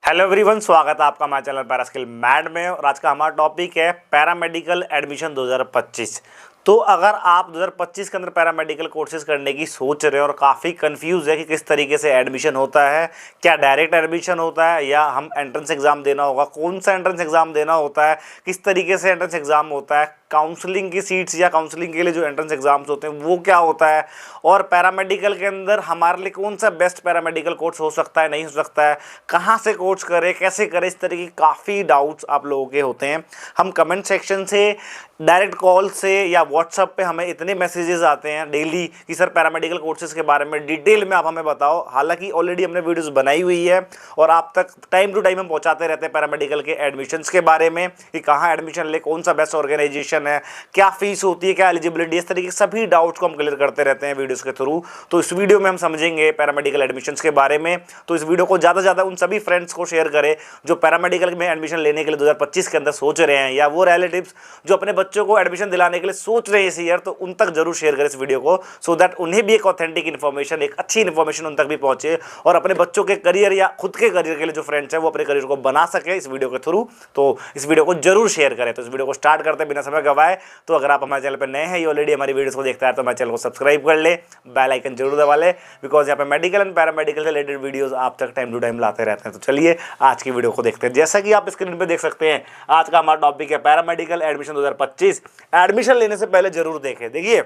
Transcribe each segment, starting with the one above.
Hello everyone, स्वागत है आपका हमारे चैनल पैरास्किल मैड में। और आज का हमारा टॉपिक है पैरामेडिकल एडमिशन 2025। तो अगर आप 2025 के अंदर पैरामेडिकल कोर्सेज करने की सोच रहे हो और काफ़ी कंफ्यूज है कि किस तरीके से एडमिशन होता है, क्या डायरेक्ट एडमिशन होता है या हम एंट्रेंस एग्ज़ाम देना होगा, कौन सा एंट्रेंस एग्ज़ाम देना होता है, किस तरीके से एंट्रेंस एग्ज़ाम होता है, काउंसलिंग की सीट्स या काउंसलिंग के लिए जो एंट्रेंस एग्जाम्स होते हैं वो क्या होता है, और पैरामेडिकल के अंदर हमारे लिए कौन सा बेस्ट पैरामेडिकल कोर्स हो सकता है, नहीं हो सकता है, कहाँ से कोर्स करें, कैसे करें, इस तरह की काफ़ी डाउट्स आप लोगों के होते हैं। हम कमेंट सेक्शन से, डायरेक्ट कॉल से या व्हाट्सएप पे हमें इतने मैसेजेस आते हैं डेली कि सर पैरामेडिकल कोर्सेज के बारे में डिटेल में आप हमें बताओ। हालांकि ऑलरेडी हमने वीडियोस बनाई हुई है और आप तक टाइम टू टाइम हम पहुंचाते रहते हैं पैरामेडिकल के एडमिशन्स के बारे में कि कहाँ एडमिशन ले, कौन सा बेस्ट ऑर्गेनाइजेशन है, क्या फीस होती है, क्या एलिजिबिलिटी, इस तरीके के सभी डाउट्स को हम क्लियर करते रहते हैं वीडियोस के थ्रू। तो इस वीडियो में हम समझेंगे पैरामेडिकल एडमिशन्स के बारे में। तो इस वीडियो को ज़्यादा से ज़्यादा उन सभी फ्रेंड्स को शेयर करें जो पैरामेडिकल में एडमिशन लेने के लिए 2025 के अंदर सोच रहे हैं, या वो रिलेटिव्स जो अपने बच्चों को एडमिशन दिलाने के लिए सोच रहे हैं इस ईयर, तो उन तक जरूर शेयर करें इस वीडियो को, सो दैट उन्हें भी एक ऑथेंटिक इन्फॉर्मेशन, एक अच्छी इन्फॉर्मेशन उन तक भी पहुंचे और अपने बच्चों के करियर या खुद के करियर के लिए जो फ्रेंड्स हैं वो अपने करियर को बना सके इस वीडियो के थ्रू। तो इस वीडियो को जरूर शेयर करें। तो इस वीडियो को स्टार्ट करते हैं बिना समय गवाए। तो अगर आप हमारे चैनल पर नए हैं, ये ऑलरेडी हमारी वीडियोस को देखता है, तो हमारे चैनल को सब्सक्राइब कर ले, बेल आइकन जरूर दबा ले, बिकॉज यहाँ पे मेडिकल एंड पैरामेडिकल से रिलेटेड वीडियोस आप तक टाइम टू टाइम लाते रहते हैं। तो चलिए आज की वीडियो को देखते हैं। जैसा कि आप स्क्रीन पे देख सकते हैं, आज का हमारा टॉपिक है पैरामेडिकल एडमिशन 2025। एडमिशन लेने से पहले जरूर देखें। देखिए,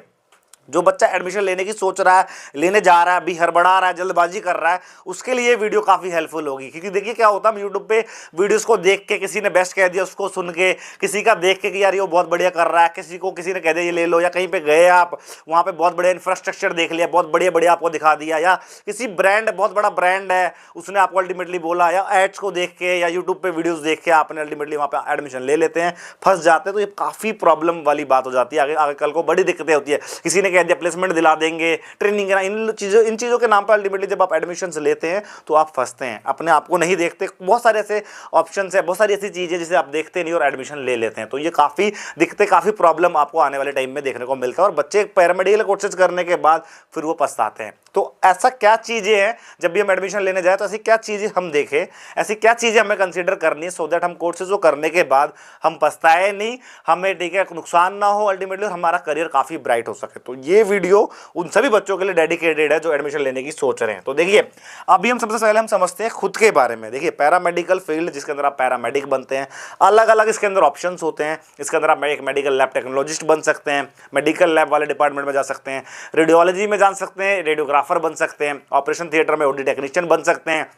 जो बच्चा एडमिशन लेने की सोच रहा है, लेने जा रहा है, अभी हड़बड़ा रहा है, जल्दबाजी कर रहा है, उसके लिए वीडियो काफ़ी हेल्पफुल होगी। क्योंकि देखिए क्या होता है, हम यूट्यूब पे वीडियोस को देख के, किसी ने बेस्ट कह दिया उसको सुन के, किसी का देख के कि यार ये बहुत बढ़िया कर रहा है, किसी ने कह दिया ये ले लो, या कहीं पे गए आप, वहाँ पे बहुत बढ़िया इंफ्रास्ट्रक्चर देख लिया, बहुत बढ़िया बढ़िया आपको दिखा दिया, या किसी ब्रांड, बहुत बड़ा ब्रांड है, उसने आपको अल्टीमेटली बोला, या एड्स को देख के या यूट्यूब पे वीडियोस देख के आपने अल्टीमेटली वहाँ पे एडमिशन ले लेते हैं, फंस जाते हैं। तो ये काफ़ी प्रॉब्लम वाली बात हो जाती है, आगे आगे कल को बड़ी दिक्कतें होती है। किसी ने कह दिया प्लेसमेंट दिला देंगे, ट्रेनिंग करना, इन चीज़ों के नाम पर अल्टीमेटली जब आप एडमिशन लेते हैं तो आप फंसते हैं, अपने आप को नहीं देखते। बहुत सारे ऐसे ऑप्शन है, बहुत सारी ऐसी चीज़ें जिसे आप देखते नहीं और एडमिशन ले लेते हैं। तो ये काफ़ी दिक्कतें, काफ़ी प्रॉब्लम आपको आने वाले टाइम में देखने को मिलता है, और बच्चे पैरामेडिकल कोर्सेज करने के बाद फिर वो पछताते हैं। तो ऐसा क्या चीज़ें हैं, जब भी हम एडमिशन लेने जाए तो ऐसी क्या चीज़ें हम देखें, ऐसी क्या चीज़ें हमें कंसीडर करनी है, सो दैट हम कोर्सेज को करने के बाद हम पछताए नहीं, हमें ठीक है नुकसान ना हो अल्टीमेटली, और हमारा करियर काफ़ी ब्राइट हो सके। तो ये वीडियो उन सभी बच्चों के लिए डेडिकेटेड है जो एडमिशन लेने की सोच रहे हैं। तो देखिए, अभी हम सबसे पहले हम समझते हैं खुद के बारे में। देखिए, पैरामेडिकल फील्ड जिसके अंदर आप पैरामेडिक बनते हैं, अलग अलग इसके अंदर ऑप्शंस होते हैं। इसके अंदर आप एक मेडिकल लैब टेक्नोलॉजिस्ट बन सकते हैं, मेडिकल लैब वाले डिपार्टमेंट में जा सकते हैं, रेडियोलॉजी में जा सकते हैं, रेडियोग्राफर बन सकते हैं, ऑपरेशन थिएटर में ओडी टेक्नीशियन बन सकते हैं,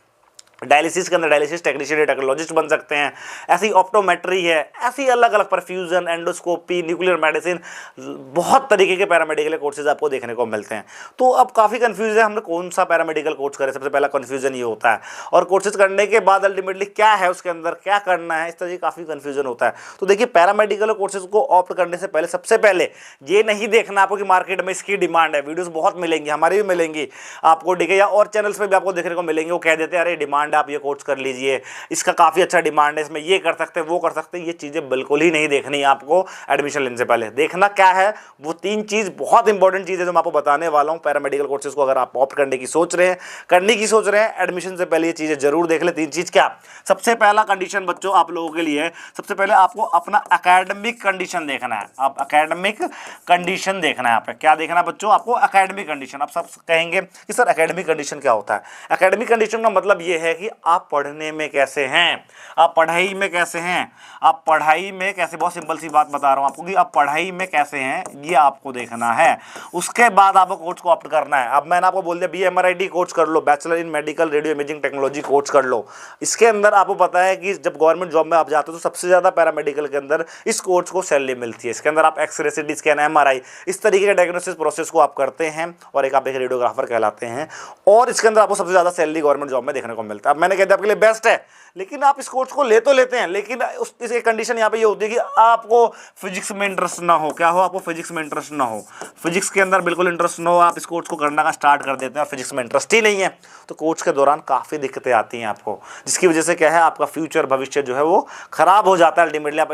डायलिसिस के अंदर डायलिसिस टेक्नीशियन या टेक्नोलॉजिस्ट बन सकते हैं, ऐसी ऑप्टोमेट्री है, ऐसी अलग अलग परफ्यूजन, एंडोस्कोपी, न्यूक्लियर मेडिसिन, बहुत तरीके के पैरामेडिकल कोर्सेज आपको देखने को मिलते हैं। तो अब काफ़ी कंफ्यूज है हमने कौन सा पैरामेडिकल कोर्स करें। सबसे पहला कंफ्यूजन ये होता है, और कोर्सेज करने के बाद अल्टीमेटली क्या है उसके अंदर, क्या करना है, इस तरह काफ़ी कंफ्यूजन होता है। तो देखिए, पैरामेडिकल कोर्सेज को ऑप्ट करने से पहले सबसे पहले ये नहीं देखना आपको कि मार्केट में इसकी डिमांड है। वीडियोज़ बहुत मिलेंगी, हमारी भी मिलेंगी आपको, ठीक है, या और चैनल्स पर भी आपको देखने को मिलेंगे, वो कह देते हैं अरे डिमांड आप ये कोर्स कर लीजिए, इसका काफ़ी अच्छा डिमांड है, इसमें ये कर सकते हैं, वो कर सकते हैं। ये चीज़ें बिल्कुल ही नहीं देखनी है आपको। एडमिशन लेने से पहले देखना क्या है, वो 3 चीज़ बहुत इंपॉर्टेंट चीज़ है जो मैं आपको बताने वाला हूँ। पैरामेडिकल कोर्सेज को अगर आप ऑप्ट करने की सोच रहे हैं, करने की सोच रहे हैं, एडमिशन से पहले ये चीज़ें जरूर देख ले। 3 चीज़ क्या? सबसे पहला कंडीशन बच्चों आप लोगों के लिए, सबसे पहले आपको अपना एकेडमिक कंडीशन देखना है। आप एकेडमिक कंडीशन देखना है। आप क्या देखना है बच्चों? आपको एकेडमिक कंडीशन। आप सब कहेंगे कि सर एकेडमिक कंडीशन क्या होता है? एकेडमिक कंडीशन का मतलब ये है कि आप पढ़ने में कैसे हैं, आप पढ़ाई में कैसे हैं, आप पढ़ाई में कैसे, बहुत सिंपल सी बात बता रहा हूं आपको कि आप पढ़ाई में कैसे हैं, ये आपको देखना है। उसके बाद आपको कोर्स को ऑप्ट करना है। अब मैंने आपको बोल दिया BMRIT कोर्स कर लो, bachelor in medical radio imaging technology course कर लो। इसके अंदर आपको पता है कि जब गवर्नमेंट जॉब में आप जाते हो तो सबसे ज़्यादा पैरामेडिकल के अंदर इस कोर्स को सैलरी मिलती है। इसके अंदर आप एक्सरे, CT स्कैन, MRI, इस तरीके के डायग्नोसिस प्रोसेस को आप करते हैं, और एक आप एक रेडियोग्राफर कहलाते हैं, और इसके अंदर आपको सबसे ज़्यादा सैलरी गवर्नमेंट जॉब में देखने को मिलता है। अब मैंने कह दिया आपके लिए बेस्ट है, लेकिन आप इस कोर्स को ले तो लेते हैं, लेकिन इसकी कंडीशन यहाँ पे ये होती है कि आपको फिजिक्स में इंटरेस्ट ना हो। क्या हो? आपको फिजिक्स में इंटरेस्ट ना हो, फिजिक्स के अंदर बिल्कुल इंटरेस्ट ना हो, आप इस कोर्स को करना का स्टार्ट कर देते हैं और फिजिक्स में इंटरेस्ट ही नहीं है, तो कोर्स के दौरान काफ़ी दिक्कतें आती हैं आपको, जिसकी वजह से क्या है, आपका फ्यूचर, भविष्य जो है वो खराब हो जाता है। अल्टीमेटली आप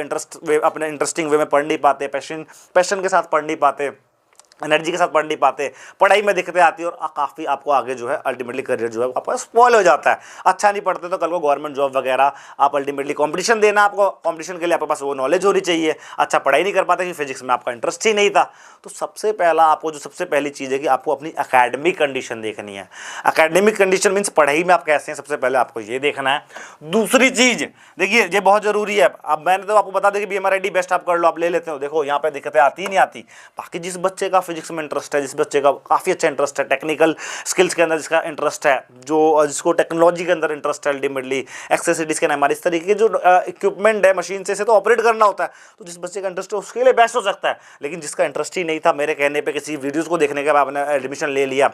अपने इंटरेस्टिंग वे में पढ़ नहीं पाते, पैशन के साथ पढ़ नहीं पाते, एनर्जी के साथ पढ़ नहीं पाते, पढ़ाई में दिक्कतें आती है और काफ़ी आपको आगे जो है अल्टीमेटली करियर जो है आपका स्पॉइल हो जाता है। अच्छा नहीं पढ़ते तो कल को गवर्नमेंट जॉब वगैरह आप अल्टीमेटली कंपटीशन देना, आपको कंपटीशन के लिए आपके पास वो नॉलेज होनी चाहिए। अच्छा पढ़ाई नहीं कर पाते कि फिजिक्स में आपका इंटरेस्ट ही नहीं था। तो सबसे पहला आपको जो सबसे पहली चीज़ है कि आपको अपनी एकेडमिक कंडीशन देखनी है। एकेडमिक कंडीशन मीन्स पढ़ाई में आप कैसे हैं, सबसे पहले आपको ये देखना है। दूसरी चीज़ देखिए ये बहुत ज़रूरी है। अब मैंने तो आपको बता दें कि BMRID बेस्ट आप कर लो, आप ले लेते हो। देखो यहाँ पे दिक्कतें आती ही नहीं आती। बाकी जिस बच्चे का फिजिक्स में इंटरेस्ट है, जिस बच्चे का काफ़ी अच्छा इंटरेस्ट है, टेक्निकल स्किल्स के अंदर जिसका इंटरेस्ट है, जो जिसको टेक्नोलॉजी के अंदर इंटरेस्ट है, अल्टीमेटली एक्सेसरीज के हमारे इस तरीके के जो इक्विपमेंट है मशीन से तो ऑपरेट करना होता है, तो जिस बच्चे का इंटरेस्ट है उसके लिए बेस्ट हो सकता है। लेकिन जिसका इंटरेस्ट ही नहीं था, मेरे कहने पर किसी वीडियोज़ को देखने के बाद आपने एडमिशन ले लिया,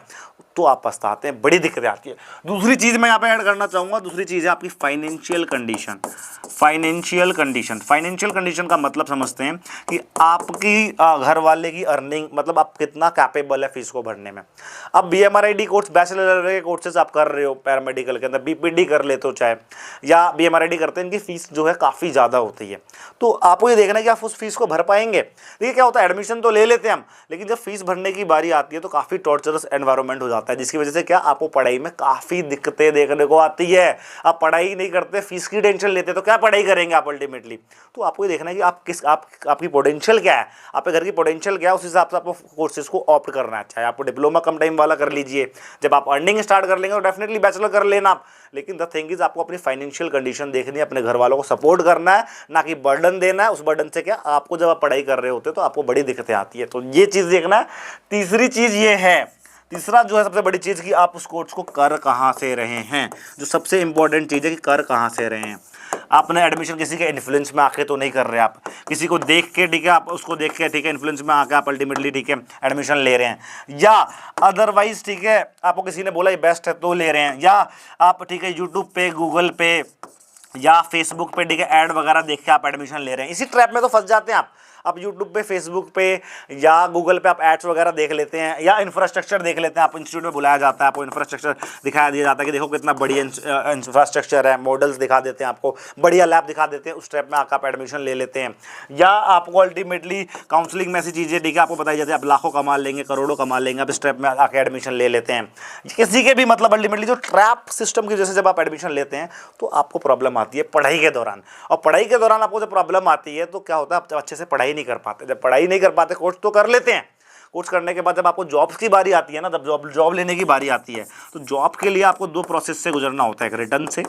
तो आप पछताते हैं, बड़ी दिक्कतें आती है। दूसरी चीज़ मैं यहाँ पे ऐड करना चाहूँगा, दूसरी चीज़ है आपकी फाइनेंशियल कंडीशन। फाइनेंशियल कंडीशन का मतलब समझते हैं कि आपकी घर वाले की अर्निंग, मतलब आप कितना कैपेबल है फीस को भरने में। अब BMRID कोर्स बैचलर के कोर्सेज आप कर रहे हो पैरामेडिकल के अंदर, BPD कर लेते हो चाहे या BMRID करते हैं, इनकी फीस जो है काफ़ी ज़्यादा होती है। तो आपको ये देखना है कि आप उस फीस को भर पाएंगे। देखिए क्या होता है, एडमिशन तो ले लेते हैं हम, लेकिन जब फीस भरने की बारी आती है तो काफ़ी टॉर्चरस एनवायरनमेंट हो जाता है, जिसकी वजह से क्या आपको पढ़ाई में काफ़ी दिक्कतें देखने को आती है। आप पढ़ाई नहीं करते, फीस की टेंशन लेते, तो क्या पढ़ाई करेंगे आप अल्टीमेटली। तो आपको ये देखना है कि आपकी पोटेंशियल क्या है, आपके घर की पोटेंशियल क्या है, उस हिसाब से आपको कोर्सेज को ऑप्ट करना है। चाहे आपको डिप्लोमा कम टाइम वाला कर लीजिए, जब आप अर्निंग स्टार्ट कर लेंगे तो डेफिनेटली बैचलर कर लेना आप। लेकिन द थिंग इज आपको अपनी फाइनेंशियल कंडीशन देखनी है, अपने घर वालों को सपोर्ट करना है, ना कि बर्डन देना है। उस बर्डन से क्या आपको जब आप पढ़ाई कर रहे होते हो तो आपको बड़ी दिक्कतें आती है, तो ये चीज़ देखना है। तीसरी चीज़ ये है, तीसरा जो है सबसे बड़ी चीज़ कि आप उस कोर्स को कर कहाँ से रहे हैं। जो सबसे इंपॉर्टेंट चीज़ है कि कर कहाँ से रहे हैं। आपने एडमिशन किसी के इन्फ्लुएंस में आके तो नहीं कर रहे, आप किसी को देख के, ठीक है, आप उसको देख के, ठीक है, इन्फ्लुएंस में आके आप अल्टीमेटली, ठीक है, एडमिशन ले रहे हैं, या अदरवाइज, ठीक है, आपको किसी ने बोला ये बेस्ट है तो ले रहे हैं, या आप, ठीक है, यूट्यूब पे, गूगल पे या फेसबुक पे, ठीक है, ऐड वगैरह देख के आप एडमिशन ले रहे हैं। इसी ट्रैप में तो फंस जाते हैं आप यूट्यूब पे, फेसबुक पे या गूगल पे आप एड्स वगैरह देख लेते हैं, या इंफ्रास्ट्रक्चर देख लेते हैं। आप इंस्टीट्यूट में बुलाया जाता है, आपको इंफ्रास्ट्रक्चर दिखाया दिया जाता है कि देखो कितना बढ़िया इंफ्रास्ट्रक्चर है, मॉडल्स दिखा देते हैं, आपको बढ़िया लैब दिखा देते हैं। उस टाइप में आकर आप एडमिशन ले लेते हैं, या आपको अल्टीमेटली काउंसलिंग में ऐसी चीज़ें, ठीक है, आपको बताई जाती है आप लाखों कमा लेंगे, करोड़ों कमा लेंगे, आप इस टाइप में आकर एडमिशन ले लेते हैं। किसी के भी मतलब अल्टीमेटली जो ट्रैप सिस्टम की वजह से जब आप एडमिशन लेते हैं तो आपको प्रॉब्लम आती है पढ़ाई के दौरान। और पढ़ाई के दौरान आपको जब प्रॉब्लम आती है तो क्या होता है, आप अच्छे से पढ़ाई नहीं कर पाते। जब पढ़ाई नहीं कर पाते, कोर्स तो कर लेते हैं, कोर्स करने के बाद जब आपको जॉब्स की बारी आती है ना, जब जॉब लेने की बारी आती है, तो जॉब के लिए आपको दो प्रोसेस से गुजरना होता है, एक रिटर्न से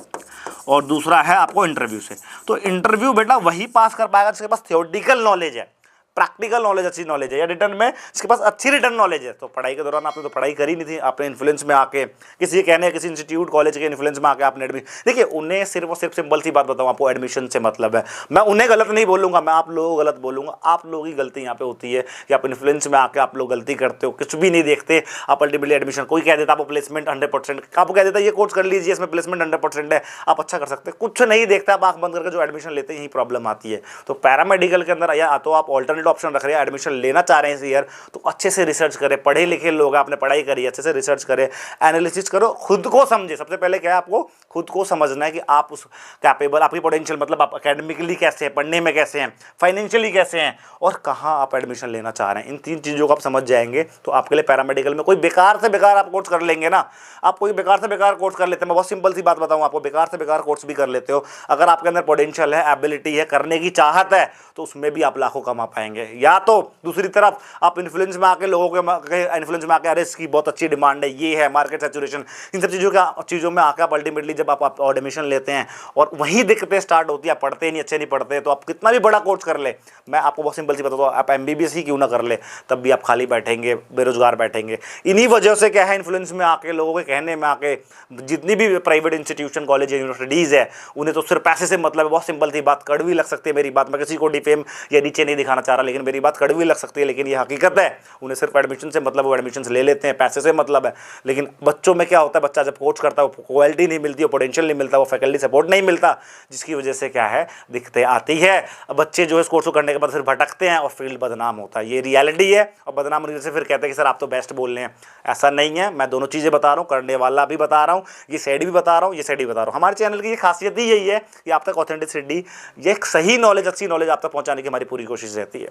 और दूसरा है आपको इंटरव्यू से। तो इंटरव्यू बेटा वही पास कर पाएगा जिसके पास थियोरेटिकल नॉलेज है, प्रैक्टिकल नॉलेज अच्छी नॉलेज है, या रिटर्न में जिसके पास अच्छी रिटर्न नॉलेज है। तो पढ़ाई के दौरान आपने तो पढ़ाई करी नहीं थी, आपने इन्फ्लुएंस में आके किसी कहने, किसी इंस्टीट्यूट कॉलेज के इन्फ्लुएंस में आके आपने एडमिशन, देखिए उन्हें सिर्फ और सिर्फ सिंपल सी बात बताऊँ, आपको एडमिशन से मतलब है। मैं उन्हें गलत नहीं बोलूँगा, मैं आप लोगों को गलत बोलूँगा। आप लोगों की गलती यहाँ पे होती है कि आप इन्फ्लुएंस में आके आप लोग गलती करते हो, कुछ भी नहीं देखते आप अल्टीमेटली एडमिशन। कोई कह देता आपको प्लेसमेंट 100%, आपको कह देता ये कोर्स कर लीजिए, इसमें प्लेसमेंट 100% है, आप अच्छा कर सकते हैं, कुछ नहीं देखता, आप आँख बंद करके जो एडमिशन लेते हैं यही प्रॉब्लम आती है। तो पैरामेडिकल के अंदर या तो आप ऑल्टरनेट ऑप्शन रख रहे हैं, एडमिशन लेना चाह रहे हैं इस ईयर, तो अच्छे से रिसर्च करें, पढ़े लिखे लोग, आपने पढ़ाई करी, अच्छे से रिसर्च करें, एनालिसिस करो, खुद को समझे। सबसे पहले क्या है, आपको खुद को समझना है कि आप उस कैपेबल, आपकी पोटेंशियल, मतलब आप एकेडमिकली कैसे हैं, पढ़ने में कैसे हैं, फाइनेंशियली कैसे हैं, और कहाँ आप एडमिशन लेना चाह रहे हैं। इन तीन चीज़ों को आप समझ जाएंगे तो आपके लिए पैरामेडिकल में कोई बेकार से बेकार आप कोर्स कर लेंगे ना, आप कोई बेकार से बेकार कोर्स कर लेते हैं। मैं बहुत सिंपल सी बात बताऊँ आपको, बेकार से बेकार कोर्स भी कर लेते हो, अगर आपके अंदर पोटेंशियल है, एबिलिटी है, करने की चाहत है, तो उसमें भी आप लाखों कमा पाएंगे। या तो दूसरी तरफ आप इन्फ्लुएंस में आके लोगों के इन्फ्लुएंस में आके, अरे इसकी बहुत अच्छी डिमांड है, ये है मार्केट सैचुरेशन, इन सब चीज़ों में आकर आप अल्टीमेटली जब आप एडमिशन लेते हैं और वहीं दिक्कतें स्टार्ट होती है, आप पढ़ते नहीं, अच्छे नहीं पढ़ते, तो आप कितना भी बड़ा कोर्स कर ले, मैं आपको बहुत सिंपल सी बताता हूँ, आप MBBS ही क्यों ना कर ले, तब भी आप खाली बैठेंगे, बेरोजगार बैठेंगे। इन्हीं वजह से क्या है, इन्फ्लुएंस में आके, लोगों के कहने में आके, जितनी भी प्राइवेट इंस्टीट्यूशन, कॉलेज, यूनिवर्सिटीज़ है, उन्हें तो सिर्फ पैसे से मतलब है। बहुत सिंपल सी बात, कड़वी लग सकती है मेरी बात, मैं किसी को डिफेम या नीचे नहीं दिखाना चाह रहा, लेकिन मेरी बात कड़वी लग सकती है, लेकिन ये हकीकत है। उन्हें सिर्फ एडमिशन से मतलब, वो एडमिशन ले लेते हैं, पैसे से मतलब है। लेकिन बच्चों में क्या होता है, बच्चा जब कोर्स करता है, वो क्वालिटी नहीं मिलती, वो पोटेंशियल नहीं मिलता, वो फैकल्टी सपोर्ट नहीं मिलता, जिसकी वजह से क्या है, दिक्कतें आती है। बच्चे जो है इस कोर्स को करने के बाद फिर भटकते हैं और फील्ड बदनाम होता है, ये रियलिटी है। और बदनाम होने से फिर कहते हैं कि सर आप तो बेस्ट बोल रहे हैं, ऐसा नहीं है। मैं दोनों चीज़ें बता रहा हूँ, करने वाला भी बता रहा हूँ, ये साइड भी बता रहा हूँ, ये साइड भी बता रहा हूँ। हमारे चैनल की ये खासियत ही यही है कि आप तक ऑथेंटिसिटी, ये एक सही नॉलेज, अच्छी नॉलेज आप तक पहुँचाने की हमारी पूरी कोशिश रहती है।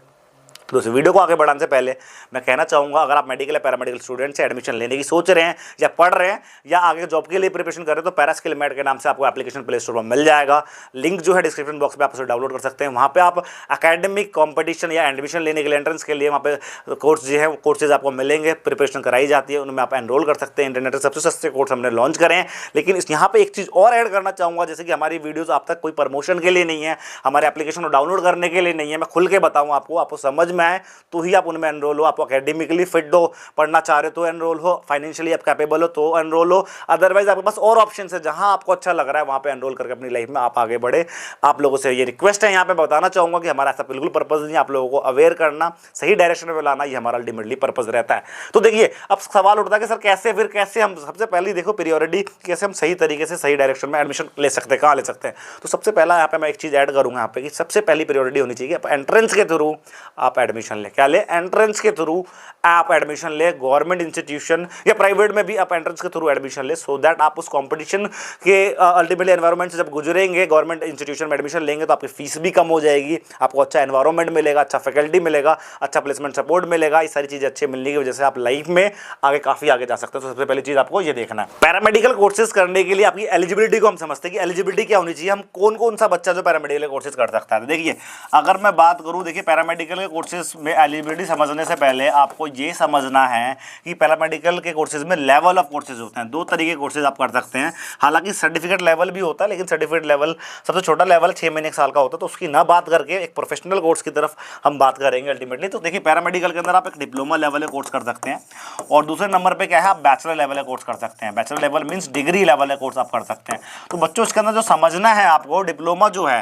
तो इस वीडियो को आगे बढ़ाने से पहले मैं कहना चाहूँगा, अगर आप मेडिकल या पैरामेडिकल स्टूडेंट से एडमिशन लेने की सोच रहे हैं या पढ़ रहे हैं या आगे जॉब के लिए प्रिपरेशन कर रहे हैं, तो पैरास्किल मैट के नाम से आपको एप्लीकेशन प्ले स्टोर पर मिल जाएगा। लिंक जो है डिस्क्रिप्शन बॉक्स में आप उसे डाउनलोड कर सकते हैं। वहाँ पे आप अकेडमिक कॉम्पिटिशन या एडमिशन लेने के लिए, एंट्रेंस के लिए वहाँ पे कोर्स जो है कोर्सेज आपको मिलेंगे, प्रिपरेशन कराई जाती है, उनमें आप एनरोल कर सकते हैं। इंटरनेट से सबसे सस्ते कोर्स हमने लॉन्च करें हैं। लेकिन यहाँ पे एक चीज़ और ऐड करना चाहूँगा, जैसे कि हमारी वीडियोज़ आप तक कोई प्रमोशन के लिए नहीं है, हमारे एप्लीकेशन को डाउनलोड करने के लिए नहीं है। मैं खुल के बताऊँ आपको समझ में आए तो ही आप उनमें एनरोल हो। आप अकेडमिकली फिट हो, पढ़ना चाह रहे हो तो एनरोल हो, फाइनेंशियली आप कैपेबल हो तो एनरोल हो। अदरवाइज आपके पास और ऑप्शन है, जहाँ आपको अच्छा लग रहा है वहाँ पे एनरोल करके अपनी लाइफ में आप आगे बढ़े। आप लोगों से ये रिक्वेस्ट है, यहाँ पे बताना चाहूँगा कि हमारा ऐसा बिल्कुल पर्पज़ नहीं है, आप लोगों को अवेयर करना, सही डायरेक्शन में लाना, ये हमारा अल्टीमेटली पर्पज़ रहता है। तो देखिए अब सवाल उठता है कि सर कैसे हम सबसे पहले देखो प्रियोरिटी, कैसे हम सही तरीके से सही डायरेक्शन में एडमिशन ले सकते हैं, कहाँ ले सकते हैं। तो सबसे पहला यहाँ पे मैं एक चीज़ ऐड करूँगा यहाँ पे कि सबसे पहली प्रियोरिटी होनी चाहिए एंट्रेंस के थ्रू आप एडमिशन ले। क्या ले? एंट्रेंस के थ्रू आप एडमिशन ले, गवर्नमेंट इंस्टीट्यूशन या प्राइवेट में भी आप एंट्रेंस के थ्रू एडमिशन ले, सो दैट आप उस कंपटीशन के अल्टीमेटली एनवायरनमेंट से जब गुजरेंगे, गवर्नमेंट इंस्टीट्यूशन में एडमिशन लेंगे तो आपकी फीस भी कम हो जाएगी, आपको अच्छा एनवायरनमेंट मिलेगा, अच्छा फैकल्टी मिलेगा, अच्छा प्लेसमेंट सपोर्ट मिलेगा। ये सारी चीज़ें अच्छे मिलने की वजह से आप लाइफ में आगे काफ़ी आगे जा सकते हो। तो सबसे पहली चीज़ आपको ये देखना है, पैरामेडिकल कोर्सेज करने के लिए आपकी एलिजिबिलिटी को हम समझते हैं कि एलिजिबिलिटी क्या होनी चाहिए, हम कौन सा बच्चा जो पैरामेडिकल कोर्सेज कर सकता है। देखिए अगर मैं बात करूँ, देखिए पैरामेडिकल के कोर्सेज में एलिजिबिलिटी समझने से पहले आपको ये समझना है कि पैरामेडिकल के कोर्सेज में लेवल ऑफ कोर्सेज होते हैं। दो तरीके के कोर्सेज आप कर सकते हैं। हालांकि सर्टिफिकेट लेवल भी होता है, लेकिन सर्टिफिकेट लेवल सबसे छोटा लेवल 6 महीने 1 साल का होता है, तो उसकी ना बात करके एक प्रोफेशनल कोर्स की तरफ हम बात करेंगे अल्टीमेटली। तो देखिए पैरामेडिकल के अंदर आप एक डिप्लोमा लेवल का कोर्स कर सकते हैं, और दूसरे नंबर पे क्या है, आप बैचलर लेवल का कोर्स कर सकते हैं। Bachelor level means degree level का कोर्स आप कर सकते हैं। तो बच्चों इसके अंदर जो समझना है आपको, डिप्लोमा जो है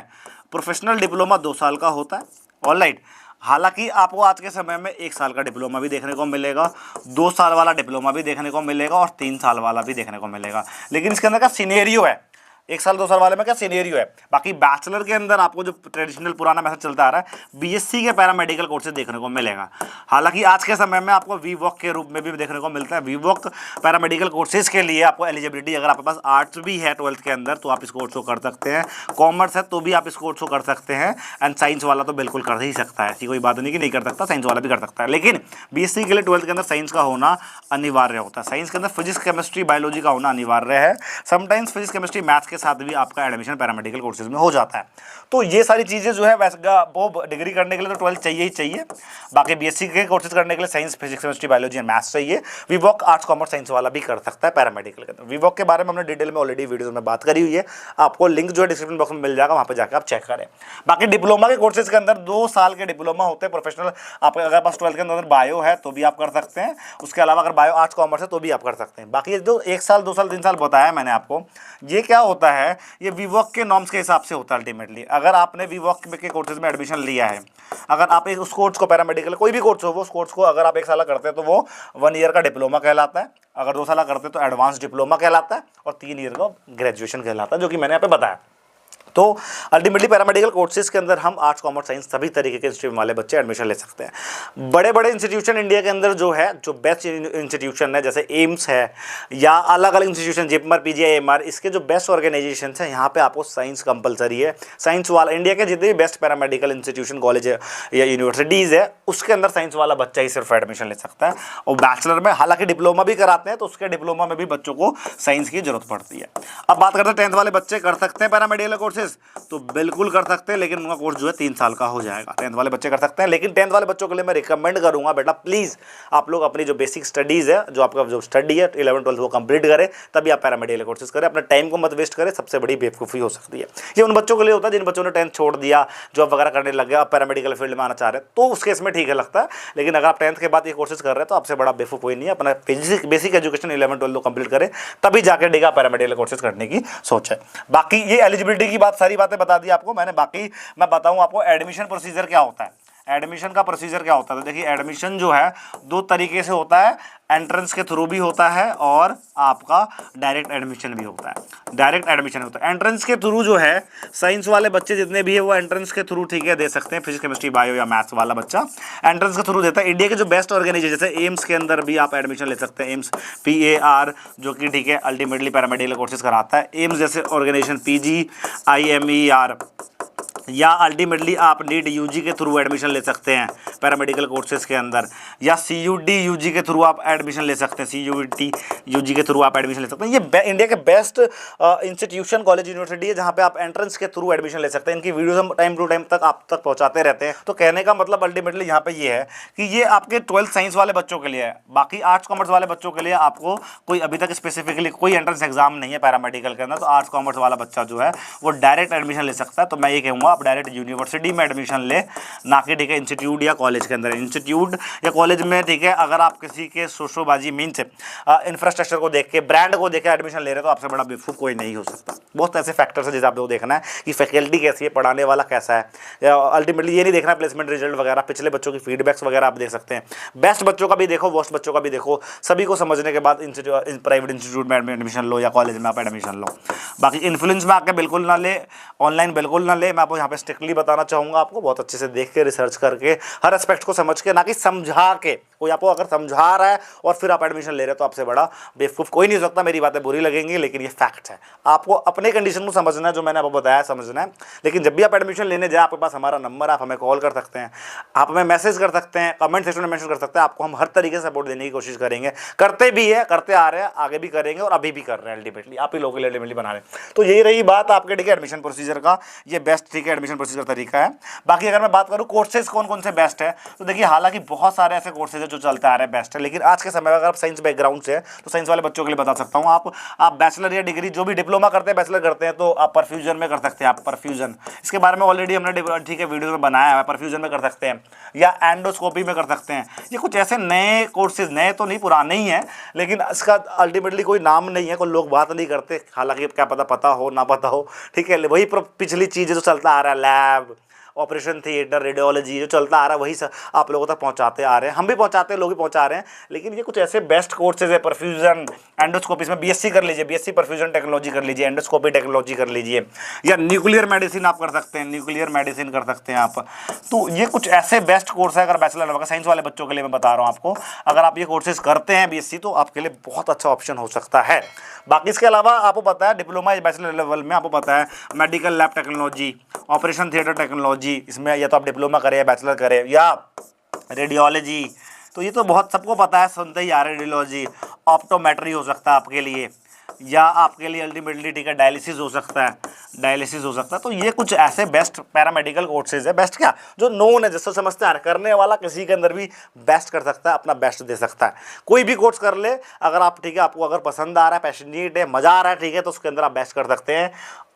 प्रोफेशनल डिप्लोमा 2 साल का होता है, ऑलराइट। हालांकि आपको आज के समय में 1 साल का डिप्लोमा भी देखने को मिलेगा, 2 साल वाला डिप्लोमा भी देखने को मिलेगा और 3 साल वाला भी देखने को मिलेगा। लेकिन इसके अंदर का सिनेरियो है, 1 साल 2 साल वाले में क्या सिनेरियो है। बाकी बैचलर के अंदर आपको जो ट्रेडिशनल पुराना मैथड चलता आ रहा है, बीएससी के पैरामेडिकल कोर्सेज देखने को मिलेगा। हालांकि आज के समय में आपको वीवॉक के रूप में भी देखने को मिलता है। वीवॉक पैरामेडिकल कोर्सेज के लिए आपको एलिजिबिलिटी, अगर आपके पास आर्ट्स भी है 12th के अंदर तो आप इस कोर्स को कर सकते हैं, कॉमर्स है तो भी आप इस कोर्स को कर सकते हैं, एंड साइंस वाला तो बिल्कुल कर ही सकता है, ऐसी कोई बात नहीं कि नहीं कर सकता, साइंस वाला भी कर सकता है। लेकिन बीएससी के लिए 12th के अंदर साइंस का होना अनिवार्य होता है। साइंस के अंदर फिजिक्स केमिस्ट्री बायोलॉजी का होना अनिवार्य है। समटाइम्स फिजिक्स केमिस्ट्री मैथ्स के साथ भी आपका एडमिशन पैरामेडिकल कोर्सेज में हो जाता है। तो ये सारी चीज़ें जो है वैसे वो डिग्री करने के लिए तो 12th चाहिए ही चाहिए। बाकी बीएससी के कोर्सेज करने के लिए science physics chemistry biology and maths चाहिए। वीवॉक आर्ट्स कॉमर्स साइंस वाला भी कर सकता है पैरामेडिकल के अंदर। वीवॉक के बारे में हमने डिटेल में ऑलरेडी वीडियो में बात करी हुई है, आपको लिंक जो है डिस्क्रिप्शन बॉक्स में मिल जाएगा, वहाँ पर जाकर आप चेक करें। बाकी डिप्लोमा के कोर्सेज के अंदर 2 साल के डिप्लोमा होते हैं प्रोफेशनल। आप अगर पास 12th के अंदर बायो है तो भी आप कर सकते हैं, उसके अलावा अगर बायो आर्ट्स कॉमर्स है तो भी आप कर सकते हैं। बाकी जो 1 साल 2 साल 3 साल बताया मैंने आपको, ये क्या होता है, ये वीवॉक के नॉर्म्स के हिसाब से होता है अल्टीमेटली। अगर आपने वीवॉक के कोर्सेज में एडमिशन लिया है, अगर आप उस कोर्स को पैरामेडिकल कोई भी कोर्स हो, वो उस कोर्स को अगर आप 1 साल करते हैं तो वो 1 ईयर का डिप्लोमा कहलाता है, अगर 2 साल करते हैं तो एडवांस डिप्लोमा कहलाता है, और 3 ईयर का ग्रेजुएशन कहलाता है, जो कि मैंने यहाँ पे बताया। तो अल्टीमेटली पैरामेडिकल कोर्सेज के अंदर हम आर्ट्स कॉमर्स साइंस सभी तरीके के स्ट्रीम वाले बच्चे एडमिशन ले सकते हैं। बड़े बड़े इंस्टीट्यूशन इंडिया के अंदर जो है, जो बेस्ट इंस्टीट्यूशन है, जैसे एम्स है या अलग अलग इंस्टीट्यूशन जिपमर पीजीआईएमआर, इसके जो बेस्ट ऑर्गेनाइजेशन है, यहाँ पे आपको साइंस कंपलसरी है। साइंस वाला इंडिया के जितने भी बेस्ट पैरामेडिकल इंस्टीट्यूशन कॉलेज या यूनिवर्सिटीज़ है, उसके अंदर साइंस वाला बच्चा ही सिर्फ एडमिशन ले सकता है। और बैचलर में हालांकि डिप्लोमा भी कराते हैं, तो उसके डिप्लोमा में भी बच्चों को साइंस की जरूरत पड़ती है। अब बात करते हैं 10th वाले बच्चे कर सकते हैं पैरामेडिकल कोर्सेज, तो बिल्कुल कर सकते हैं, लेकिन उनका कोर्स जो है 3 साल का हो जाएगा। 10th वाले बच्चे कर सकते हैं, लेकिन 10th वाले बच्चों के लिए मैं रिकमेंड करूंगा, बेटा प्लीज़ आप लोग अपनी जो बेसिक स्टडीज़ है, जो आपका जो स्टडी है 11th 12th वो कंप्लीट करें, तभी आप पैरामेडिकल कोर्सेज करें। अपना टाइम को मत वेस्ट करें, सबसे बड़ी बेवकूफ़ी हो सकती है। ये उन बच्चों के लिए होता है जिन बच्चों ने 10th छोड़ दिया, जॉब वगैरह करने लग गया, आप पैरामेडिकल फील्ड में आना चाह रहे हैं, तो उसके इसमें ठीक है लगता है। लेकिन अगर आप 10th के बाद ये कोर्सेज कर रहे हैं तो आपसे बड़ा बेवकूफ़ कोई नहीं है। अपना basic education 11th 12th complete करें, तभी जाकर डिगा पैरामेडिकल कोर्सेज करने की सोच है। बाकी ये एलिजिबिलिटी की बात, सारी बातें बता दी आपको मैंने। बाकी मैं बताऊं आपको एडमिशन प्रोसीजर क्या होता है। एडमिशन का प्रोसीजर क्या होता है, तो देखिए एडमिशन जो है 2 तरीके से होता है, एंट्रेंस के थ्रू भी होता है और आपका डायरेक्ट एडमिशन भी होता है। डायरेक्ट एडमिशन होता है, एंट्रेंस के थ्रू जो है साइंस वाले बच्चे जितने भी है वो एंट्रेंस के थ्रू ठीक है दे सकते हैं। फिजिक्स केमिस्ट्री बायो या मैथ्स वाला बच्चा एंट्रेंस के थ्रू देता है। इंडिया के जो बेस्ट ऑर्गेनाइजेशन जैसे एम्स के अंदर भी आप एडमिशन ले सकते हैं। एम्स PAR जो कि ठीक है अल्टीमेटली पैरामेडिकल कोर्सेज कराता है। एम्स जैसे ऑर्गेनाइजेशन PGIMER या अल्टीमेटली आप नीट यूजी के थ्रू एडमिशन ले सकते हैं पैरामेडिकल कोर्सेज के अंदर, या सीयूटी यूजी के थ्रू आप एडमिशन ले सकते हैं, सीयूटी यूजी के थ्रू आप एडमिशन ले सकते हैं। ये इंडिया के बेस्ट इंस्टीट्यूशन कॉलेज यूनिवर्सिटी है जहाँ पे आप एंट्रेंस के थ्रू एडमिशन ले सकते हैं। इनकी वीडियोस हम टाइम टू टाइम तक आप तक पहुँचाते रहते हैं। तो कहने का मतलब अल्टीमेटली यहाँ पे ये है कि ये आपके 12th साइंस वाले बच्चों के लिए है, बाकी आर्ट्स कॉमर्स वाले बच्चों के लिए आपको कोई अभी तक स्पेसिफिकली कोई एंट्रेंस एग्जाम नहीं है पैरामेडिकल के अंदर। तो आर्ट्स कॉमर्स वाला बच्चा जो है वो डायरेक्ट एडमिशन ले सकता है। तो मैं ये कहूँगा आप डायरेक्ट यूनिवर्सिटी में एडमिशन ले, ना कि ठीक है इंस्टीट्यूट या कॉलेज के अंदर। इंस्टीट्यूट या कॉलेज में ठीक है अगर आप किसी के शोशोबाजी मीन्स इंफ्रास्ट्रक्चर को देख के, ब्रांड को देख के एडमिशन ले रहे तो आपसे बड़ा बेवकूफ़ कोई नहीं हो सकता। बहुत ऐसे फैक्टर्स है जिसे आपको देखना है कि फैकल्टी कैसी है, पढ़ाने वाला कैसा है। अल्टीमेटली ये नहीं देखना प्लेसमेंट रिजल्ट वगैरह, पिछले बच्चों की फीडबैक्स वगैरह आप देख सकते हैं। बेस्ट बच्चों का भी देखो, वर्स्ट बच्चों का भी देखो, सभी को समझने के बाद प्राइवेट इंस्टीट्यूट में एडमिशन लो या कॉलेज में आप एडमिशन लो। बाकी इन्फ्लुएंस में आके बिल्कुल ना ले, ऑनलाइन बिल्कुल ना ले। मैं आपको यहाँ पे स्ट्रिक्टली बताना चाहूँगा, आपको बहुत अच्छे से देख के, रिसर्च करके, हर एस्पेक्ट को समझ के, ना कि समझा के। कोई आपको अगर समझा रहा है और फिर आप एडमिशन ले रहे हो तो आपसे बड़ा बेवकूफ़ कोई नहीं हो सकता। मेरी बातें बुरी लगेंगी लेकिन ये फैक्ट है। आपको अपने कंडीशन को समझना है, जो मैंने आपको बताया समझना है। लेकिन जब भी आप एडमिशन लेने जाए, आपके पास हमारा नंबर, आप हमें कॉल कर सकते हैं, आप हमें मैसेज कर सकते हैं, कमेंट सेक्शन में मेंशन कर सकते हैं। आपको हम हर तरीके से सपोर्ट देने की कोशिश करेंगे, करते भी है, करते आ रहे हैं, आगे भी करेंगे और अभी भी कर रहे हैं। अल्टीमेटली आप ही लोगों के लिए अल्टीमेटली बना रहे हैं। तो यही रही बात आपके ठीक है एडमिशन प्रोसीजर का, ये बेस्ट ठीक है एडमिशन प्रोसीजर तरीका है। बाकी अगर मैं बात करूँ कोर्सेज कौन कौन से बेस्ट है, तो देखिए हालांकि बहुत सारे ऐसे कोर्सेज है जो चलते आ रहे हैं बेस्ट है, लेकिन आज के समय में अगर आप साइंस बैकग्राउंड से है तो साइंस वाले बच्चों के लिए बता सकता हूँ। आप बैचलर या डिग्री जो भी डिप्लोमा करते हैं, बैचलर करते हैं, तो आप परफ्यूजन में कर सकते हैं। आप परफ्यूजन, इसके बारे में ऑलरेडी हमने ठीक है वीडियो में बनाया है, परफ्यूजन में कर सकते हैं, या एंडोस्कोपी में कर सकते हैं। ये कुछ ऐसे नए कोर्सेज, नए तो नहीं पुराने ही हैं, लेकिन इसका अल्टीमेटली कोई नाम नहीं है, कोई लोग बात नहीं करते। हालांकि क्या पता हो ना पता हो, ठीक है, वही पिछली चीज़ें जो चलता आ रहा है, लैब, ऑपरेशन थिएटर, रेडियोलॉजी जो चलता आ रहा है वही आप लोगों तक पहुंचाते आ रहे हैं। हम भी पहुंचाते हैं, लोग भी पहुंचा रहे हैं। लेकिन ये कुछ ऐसे बेस्ट कोर्सेज है, परफ्यूजन, एंडोस्कोपी, इसमें बीएससी कर लीजिए, बीएससी परफ्यूजन टेक्नोलॉजी कर लीजिए, एंडोस्कोपी टेक्नोलॉजी कर लीजिए, या न्यूक्लियर मेडिसिन आप कर सकते हैं, न्यूक्लियर मेडिसिन कर सकते हैं आप। तो ये कुछ ऐसे बेस्ट कोर्स है। अगर बैचलर होगा, साइंस वाले बच्चों के लिए मैं बता रहा हूँ आपको, अगर आप ये कोर्सेज करते हैं बीएससी, तो आपके लिए बहुत अच्छा ऑप्शन हो सकता है। बाकी इसके अलावा आपको पता है डिप्लोमा या बैचलर लेवल में आपको पता है medical lab technology, operation theatre technology, इसमें या तो आप डिप्लोमा करें या बैचलर करें, या रेडियोलॉजी, तो ये तो बहुत सबको पता है, सुनते ही आ रहे रेडियोलॉजी। ऑप्टोमेट्री हो सकता है आपके लिए, या आपके लिए अल्टीमेटली ठीक है डायलिसिस हो सकता है, डायलिसिस हो सकता है। तो ये कुछ ऐसे बेस्ट पैरामेडिकल कोर्सेज है, बेस्ट क्या जो नोन है, जिससे समझते हैं, करने वाला किसी के अंदर भी बेस्ट कर सकता है, अपना बेस्ट दे सकता है। कोई भी कोर्स कर ले अगर आप, ठीक है, आपको अगर पसंद आ रहा है, पैशनेट है, मज़ा आ रहा है, ठीक है, तो उसके अंदर आप बेस्ट कर सकते हैं,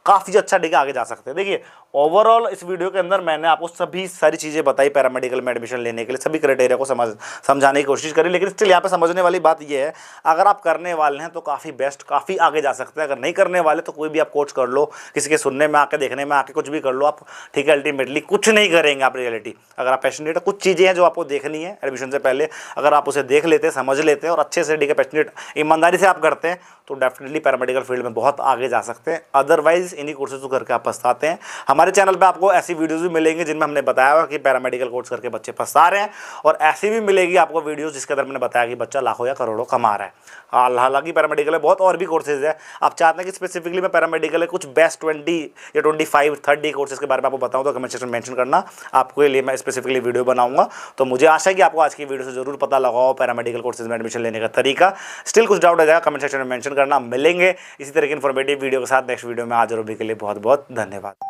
काफ़ी अच्छा ठीक है आगे जा सकते हैं। देखिए ओवरऑल इस वीडियो के अंदर मैंने आपको सभी सारी चीज़ें बताई पैरामेडिकल में एडमिशन लेने के लिए, सभी क्राइटेरिया को समझाने की कोशिश करी। लेकिन स्टिल यहाँ पे समझने वाली बात ये है, अगर आप करने वाले हैं तो काफ़ी बेस्ट, काफ़ी आगे जा सकते हैं। अगर नहीं करने वाले तो कोई भी आप कोर्स कर लो, किसी के सुनने में आके, देखने में आके, कुछ भी कर लो आप, ठीक है, अल्टीमेटली कुछ नहीं करेंगे आप रियलिटी। अगर आप पैशनेट है, कुछ चीज़ें हैं जो आपको देखनी है एडमिशन से पहले, अगर आप उसे देख लेते हैं, समझ लेते हैं और अच्छे से ठीक है पैशनेट ईमानदारी से आप करते हैं, तो डेफिनेटली पैरामेडिकल फील्ड में बहुत आगे जा सकते हैं। अदरवाइज इन्हीं कोर्सेज को करके आप पछताते हैं। हमारे चैनल पे आपको ऐसी वीडियोस भी मिलेंगी जिनमें हमने बताया हुआ कि पैरामेडिकल कोर्स करके बच्चे पछता रहे हैं, और ऐसी भी मिलेगी आपको वीडियोस जिसके अंदर मैंने बताया कि बच्चा लाखों या करोड़ों कमा रहा है। हालांकि पैरामेडिकल में बहुत और भी कोर्सेज है। आप चाहते हैं कि स्पेसिफिकली मैं पैरामेडिकल है कुछ बेस्ट 20 या 25 30 कोर्सेज के बारे में आपको बताऊँ, तो कमेंट सेक्शन में मेंशन करना, आपके लिए मैं स्पेसिफिकली वीडियो बनाऊंगा। तो मुझे आशा है कि आपको आज की वीडियो से जरूर पता लगा हो पैरामेडिकल कोर्सेज में एडमिशन लेने का तरीका। स्टिल कुछ डाउट आ जाएगा कमेंट सेक्शन में मेंशन करना। मिलेंगे इसी तरह की इन्फॉर्मेटिव वीडियो के साथ नेक्स्ट वीडियो में। आज और अभी के लिए बहुत बहुत धन्यवाद।